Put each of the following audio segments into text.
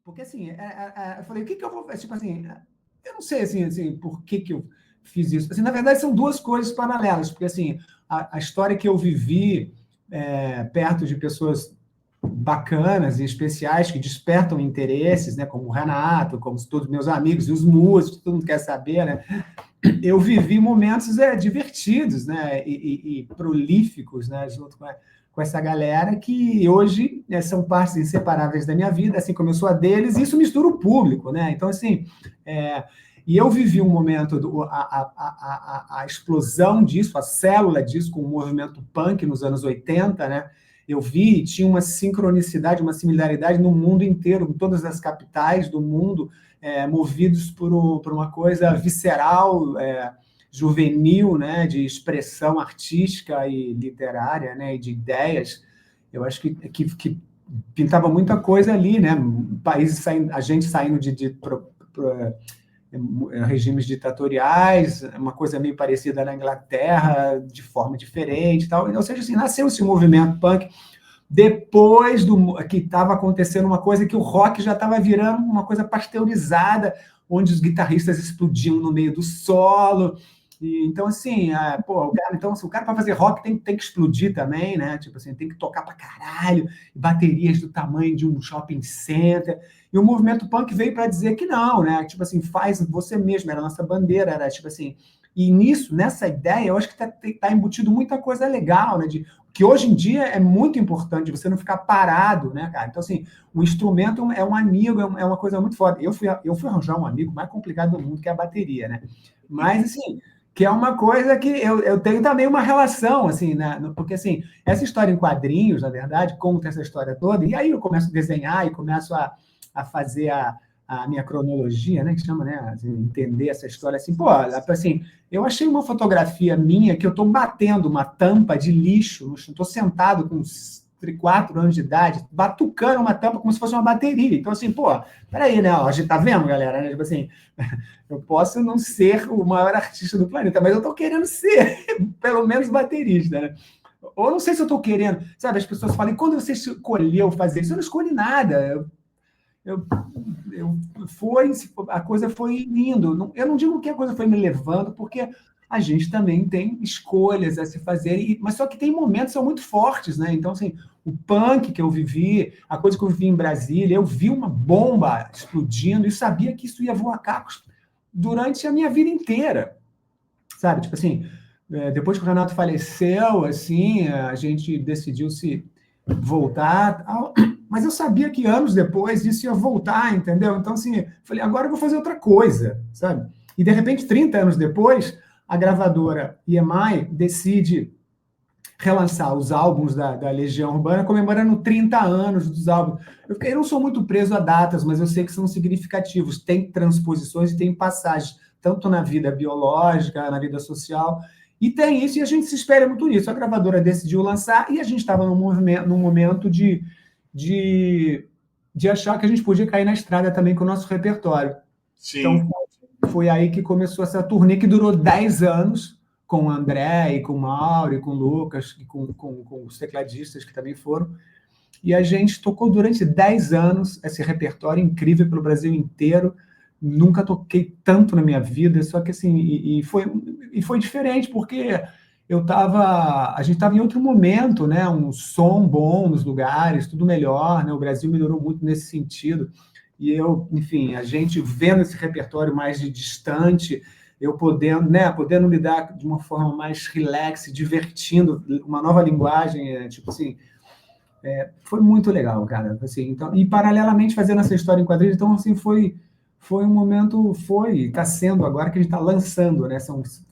Porque, assim, eu falei, o que eu vou... Tipo assim, eu não sei, assim, por que eu fiz isso. Assim, na verdade, são duas coisas paralelas, porque, assim, a história que eu vivi perto de pessoas bacanas e especiais que despertam interesses, né, como o Renato, como todos meus amigos e os músicos, todo mundo quer saber, né? Eu vivi momentos divertidos, né, e prolíficos, né, junto com essa galera que hoje são partes inseparáveis da minha vida, assim como eu sou a deles, e isso mistura o público, né? Então, assim, e eu vivi um momento, a explosão disso, a célula disso, com o movimento punk nos anos 80, né? Eu vi, tinha uma sincronicidade, uma similaridade no mundo inteiro, em todas as capitais do mundo, movidos por uma coisa visceral, juvenil, né, de expressão artística e literária, né, e de ideias. Eu acho que pintava muita coisa ali, né, países saindo, a gente saindo de regimes ditatoriais, uma coisa meio parecida na Inglaterra, de forma diferente, tal. Ou seja, assim, nasceu esse movimento punk depois que estava acontecendo uma coisa que o rock já estava virando uma coisa pasteurizada, onde os guitarristas explodiam no meio do solo. E, então, assim, o cara para fazer rock tem que explodir também, né? Tipo assim, tem que tocar para caralho, baterias do tamanho de um shopping center. E o movimento punk veio para dizer que não, né? Tipo assim, faz você mesmo, era a nossa bandeira, era tipo assim. E nessa ideia, eu acho que tá embutido muita coisa legal, né? Que hoje em dia é muito importante você não ficar parado, né, cara? Então, assim, o instrumento é um amigo, é uma coisa muito foda. Eu fui arranjar um amigo mais complicado do mundo, que é a bateria, né? Mas, assim, que é uma coisa que eu tenho também uma relação, assim, né? Porque, assim, essa história em quadrinhos, na verdade, conta essa história toda, e aí eu começo a desenhar e começo a fazer a minha cronologia, né, que chama, né, assim, entender essa história, assim, pô, assim, eu achei uma fotografia minha que eu estou batendo uma tampa de lixo, estou sentado com 4 anos de idade, batucando uma tampa como se fosse uma bateria. Então, assim, pô, peraí, né, a gente tá vendo, galera, né, tipo assim, eu posso não ser o maior artista do planeta, mas eu estou querendo ser, pelo menos, baterista, né? Ou não sei se eu estou querendo, sabe, as pessoas falam, e quando você escolheu fazer isso? Eu não escolhi nada, a coisa foi indo. Eu não digo que a coisa foi me levando, porque a gente também tem escolhas a se fazer, mas só que tem momentos que são muito fortes, né? Então, assim, o punk que eu vivi, a coisa que eu vivi em Brasília, eu vi uma bomba explodindo e sabia que isso ia voar cacos durante a minha vida inteira, sabe? Tipo assim, depois que o Renato faleceu, assim, a gente decidiu se voltar, mas eu sabia que anos depois isso ia voltar, entendeu? Então, assim, falei, agora eu vou fazer outra coisa, sabe? E, de repente, 30 anos depois, a gravadora EMI decide relançar os álbuns da Legião Urbana, comemorando 30 anos dos álbuns. Eu não sou muito preso a datas, mas eu sei que são significativos. Tem transposições e tem passagens, tanto na vida biológica, na vida social, e tem isso, e a gente se espera muito nisso. A gravadora decidiu lançar, e a gente estava num momento de achar que a gente podia cair na estrada também com o nosso repertório. Sim. Então, foi aí que começou essa turnê, que durou 10 anos, com o André, e com o Mauro, e com o Lucas, e com os tecladistas que também foram. E a gente tocou durante 10 anos esse repertório incrível pelo Brasil inteiro. Nunca toquei tanto na minha vida, só que assim, e foi diferente, porque a gente estava em outro momento, né? Um som bom nos lugares, tudo melhor, né? O Brasil melhorou muito nesse sentido. E enfim, a gente vendo esse repertório mais de distante, eu podendo lidar de uma forma mais relax, divertindo, uma nova linguagem, tipo assim, foi muito legal, cara. Assim, então, e paralelamente fazendo essa história em quadrinhos, então assim, foi um momento, está sendo agora que a gente está lançando, né?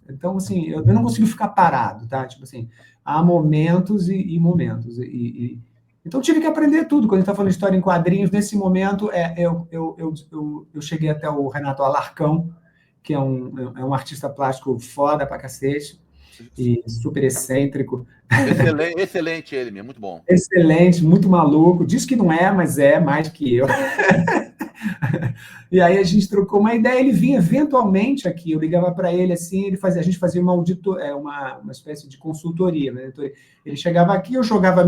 Então, assim, eu não consigo ficar parado, tá? Tipo assim, há momentos e momentos. Então, tive que aprender tudo. Quando a gente está falando de história em quadrinhos, nesse momento, eu cheguei até o Renato Alarcão, que é um artista plástico foda pra cacete, e super excêntrico. Excelente ele, muito bom. Excelente, muito maluco. Diz que não é, mas é mais que eu. E aí a gente trocou uma ideia, ele vinha eventualmente aqui, eu ligava para ele assim, a gente fazia uma espécie de consultoria, né? Ele chegava aqui, eu jogava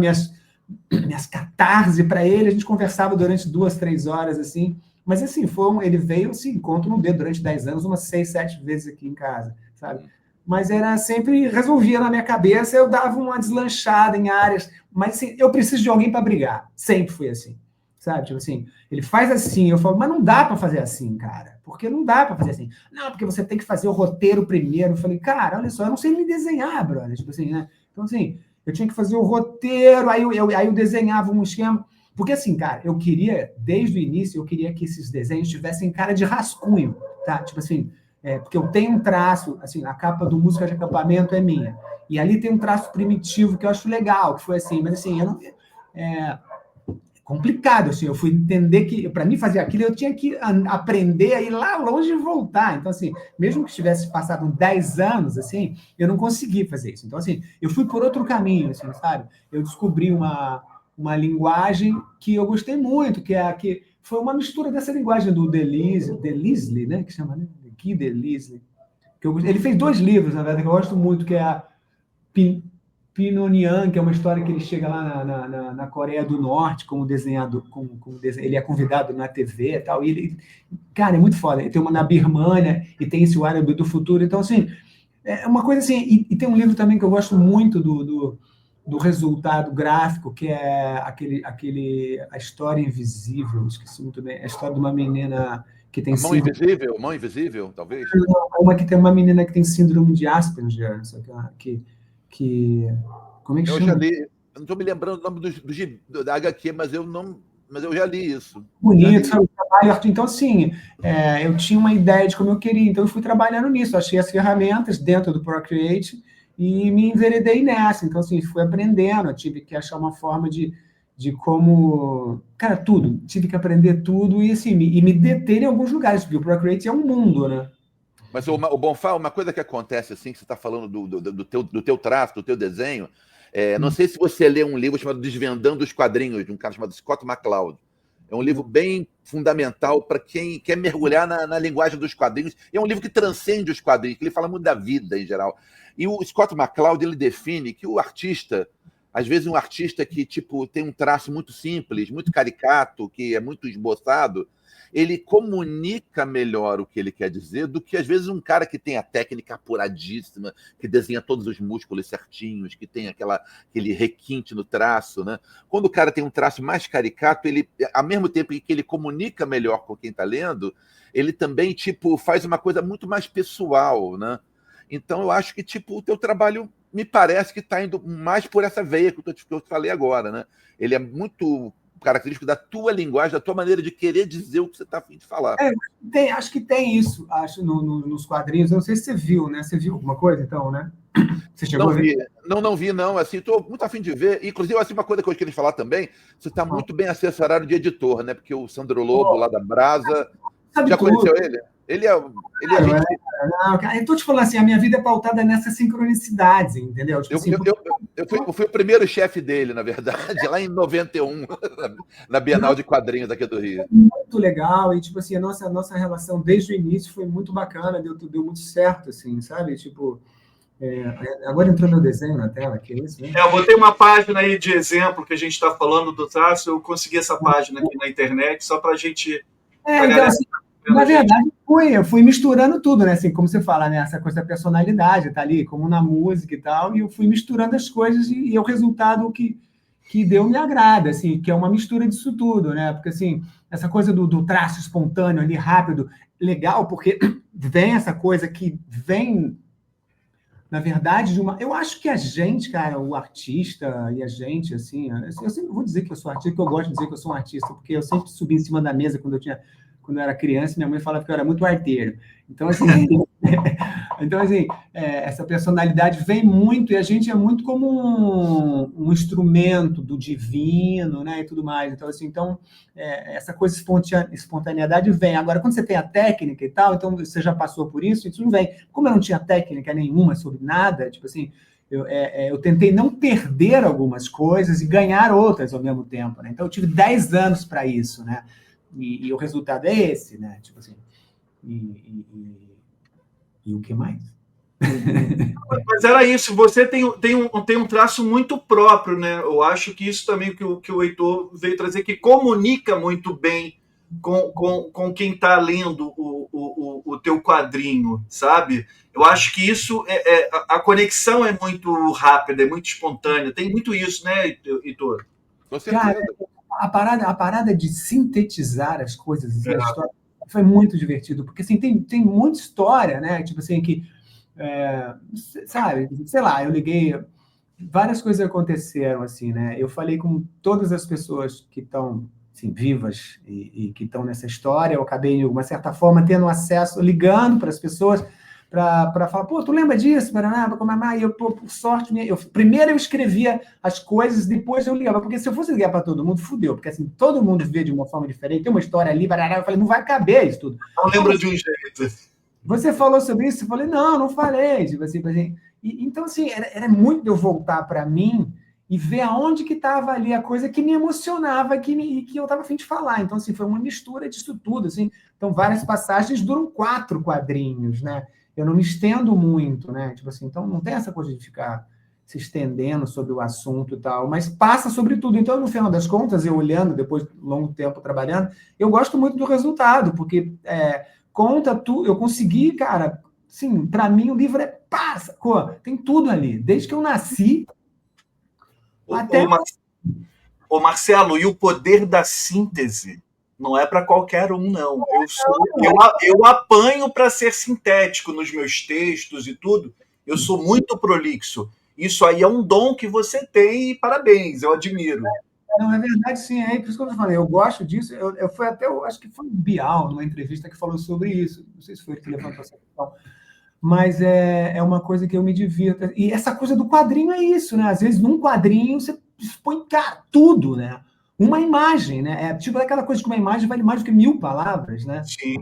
minhas catarse para ele, a gente conversava durante 2, 3 horas, assim, mas assim, ele veio, assim, conto no dedo, durante 10 anos, umas 6, 7 vezes aqui em casa, sabe? Mas era sempre, resolvia na minha cabeça, eu dava uma deslanchada em áreas, mas assim, eu preciso de alguém para brigar, sempre fui assim, sabe? Tipo assim, ele faz assim, eu falo, mas não dá para fazer assim, cara, porque não dá para fazer assim. Não, porque você tem que fazer o roteiro primeiro. Eu falei, cara, olha só, eu não sei nem desenhar, brother, tipo assim, né? Então assim, eu tinha que fazer o roteiro, aí eu desenhava um esquema, porque assim, cara, eu queria, desde o início, eu queria que esses desenhos tivessem cara de rascunho, tá? Tipo assim, porque eu tenho um traço, assim, a capa do Música de Acampamento é minha. E ali tem um traço primitivo que eu acho legal, que foi assim, mas assim, eu não. Complicado, assim, eu fui entender que, para mim fazer aquilo, eu tinha que aprender a ir lá longe e voltar. Então, assim, mesmo que tivesse passado 10 anos, assim, eu não consegui fazer isso. Então, assim, eu fui por outro caminho, assim, sabe? Eu descobri uma linguagem que eu gostei muito, que foi uma mistura dessa linguagem do Delisle, né? Que chama, né? Guy Delisle. Ele fez 2 livros, na verdade, que eu gosto muito, que é a Pinonian, que é uma história que ele chega lá na Coreia do Norte como desenhador, ele é convidado na TV e tal, e ele, cara, é muito foda. Ele tem uma na Birmânia e tem esse O Árabe do Futuro. Então, assim, é uma coisa assim. E tem um livro também que eu gosto muito do resultado gráfico, que é A História Invisível, esqueci muito bem, a história de uma menina que tem Mão Invisível, talvez? Uma que tem uma menina que tem síndrome de Asperger, que como é que Eu já chama? li, eu não estou me lembrando o nome da HQ, mas eu já li isso. Já Bonito, li. sabe, o trabalho, Arthur. Então, assim, eu tinha uma ideia de como eu queria, então eu fui trabalhando nisso, achei as ferramentas dentro do Procreate e me enveredei nessa. Então, assim, fui aprendendo, eu tive que achar uma forma de como... Cara, tudo, tive que aprender tudo e, assim, me deter em alguns lugares, porque o Procreate é um mundo, né? Mas o Bonfá, uma coisa que acontece assim, que você está falando do teu traço, do teu desenho, não sei se você lê um livro chamado Desvendando os Quadrinhos, de um cara chamado Scott McCloud. É um livro bem fundamental para quem quer mergulhar na linguagem dos quadrinhos. É um livro que transcende os quadrinhos, que ele fala muito da vida em geral. E o Scott McCloud, ele define que o artista, às vezes um artista que tipo tem um traço muito simples, muito caricato, que é muito esboçado, ele comunica melhor o que ele quer dizer do que, às vezes, um cara que tem a técnica apuradíssima, que desenha todos os músculos certinhos, que tem aquele requinte no traço, né? Quando o cara tem um traço mais caricato, ele, ao mesmo tempo que ele comunica melhor com quem está lendo, ele também, tipo, faz uma coisa muito mais pessoal, né? Então, eu acho que, tipo, o teu trabalho me parece que está indo mais por essa veia que eu te falei agora, né? Ele é muito característico da tua linguagem, da tua maneira de querer dizer o que você está a fim de falar. Acho que tem isso, acho, nos quadrinhos. Eu não sei se você viu, né? Você viu alguma coisa, então, né? Você chegou Não a ver? vi, não vi, não. Assim, estou muito a fim de ver. Inclusive, assim, uma coisa que eu queria falar também, você está muito bem assessorado de editor, né? Porque o Sandro Lobo, lá da Brasa, Sabe já tudo. conheceu ele? Ele é Claro, gente. não, cara, eu tô te falando assim, a minha vida é pautada nessas sincronicidades, entendeu? Tipo Eu, assim, eu, eu, eu fui o primeiro chefe dele, na verdade, lá em 91, na Bienal de Quadrinhos aqui do Rio. muito legal, e tipo assim, a nossa relação desde o início foi muito bacana, deu muito certo, assim, sabe? Tipo, agora entrou meu desenho na tela, que é isso, né? Eu botei uma página aí de exemplo que a gente está falando do traço. Eu consegui essa página aqui na internet só para a gente. Pra Então, galera assim, que tá vendo na a gente. verdade, eu fui misturando tudo, né? Assim, como você fala, né? Essa coisa da personalidade, tá ali, como na música e tal, e eu fui misturando as coisas e o resultado que deu me agrada, assim, que é uma mistura disso tudo, né? Porque, assim, essa coisa do traço espontâneo ali, rápido, legal, porque vem essa coisa que vem, na verdade, de uma... Eu acho que a gente, cara, o artista e a gente, assim, eu sempre vou dizer que eu sou artista, que eu gosto de dizer que eu sou um artista, porque eu sempre subi em cima da mesa quando eu era criança, minha mãe falava que eu era muito arteiro. Então, assim, essa personalidade vem muito, e a gente é muito como um instrumento do divino, né, e tudo mais. Então, assim, essa coisa espontaneidade vem. Agora, quando você tem a técnica e tal, então você já passou por isso não vem. Como eu não tinha técnica nenhuma sobre nada, tipo assim, eu tentei não perder algumas coisas e ganhar outras ao mesmo tempo, né? Então, eu tive 10 anos para isso, né? E o resultado é esse, né? Tipo assim, e o que mais? Mas era isso, você tem um traço muito próprio, né? Eu acho que isso também que o Heitor veio trazer, que comunica muito bem com quem está lendo o teu quadrinho, sabe? Eu acho que isso, a conexão é muito rápida, é muito espontânea, tem muito isso, né, Heitor? Com Cara, certeza. a parada de sintetizar as coisas, assim, a história, foi muito divertido, porque assim, tem muita história, né? Tipo assim, que, sabe, sei lá, eu liguei, várias coisas aconteceram, assim, né? Eu falei com todas as pessoas que estão, assim, vivas e que estão nessa história, eu acabei, de uma certa forma, tendo acesso, ligando para as pessoas, para falar, pô, tu lembra disso, Paraná, e eu, pô, por sorte, primeiro eu escrevia as coisas, depois eu ligava, porque se eu fosse ligar para todo mundo, fudeu, porque assim, todo mundo vê de uma forma diferente, tem uma história ali, Paraná, eu falei, não vai caber isso tudo. Não lembro de um jeito. Você falou sobre isso? Eu falei, não falei. Tipo assim, então, assim, era muito de eu voltar para mim e ver aonde que estava ali a coisa que me emocionava, que eu estava a fim de falar. Então, assim, foi uma mistura disso tudo, assim. Então, várias passagens duram 4 quadrinhos, né? Eu não me estendo muito, né? Tipo assim, então não tem essa coisa de ficar se estendendo sobre o assunto e tal, mas passa sobre tudo. Então, no final das contas, eu olhando, depois de um longo tempo trabalhando, eu gosto muito do resultado, porque conta tudo, eu consegui, cara, sim, para mim o livro pá, sacou? Tem tudo ali, desde que eu nasci até... Ô Marcelo, e o poder da síntese não é para qualquer um, não. Eu apanho para ser sintético nos meus textos e tudo. Eu sou muito prolixo. Isso aí é um dom que você tem e parabéns, eu admiro. Não, é verdade, sim, é por isso que eu falei, eu gosto disso, eu fui até, eu acho que foi o Bial, numa entrevista que falou sobre isso, não sei se foi ele que levantou essa questão, mas é uma coisa que eu me divirto, e essa coisa do quadrinho é isso, né, às vezes num quadrinho você expõe, cara, tudo, né, uma imagem, né, é tipo aquela coisa que uma imagem vale mais do que 1000 palavras, né. Sim.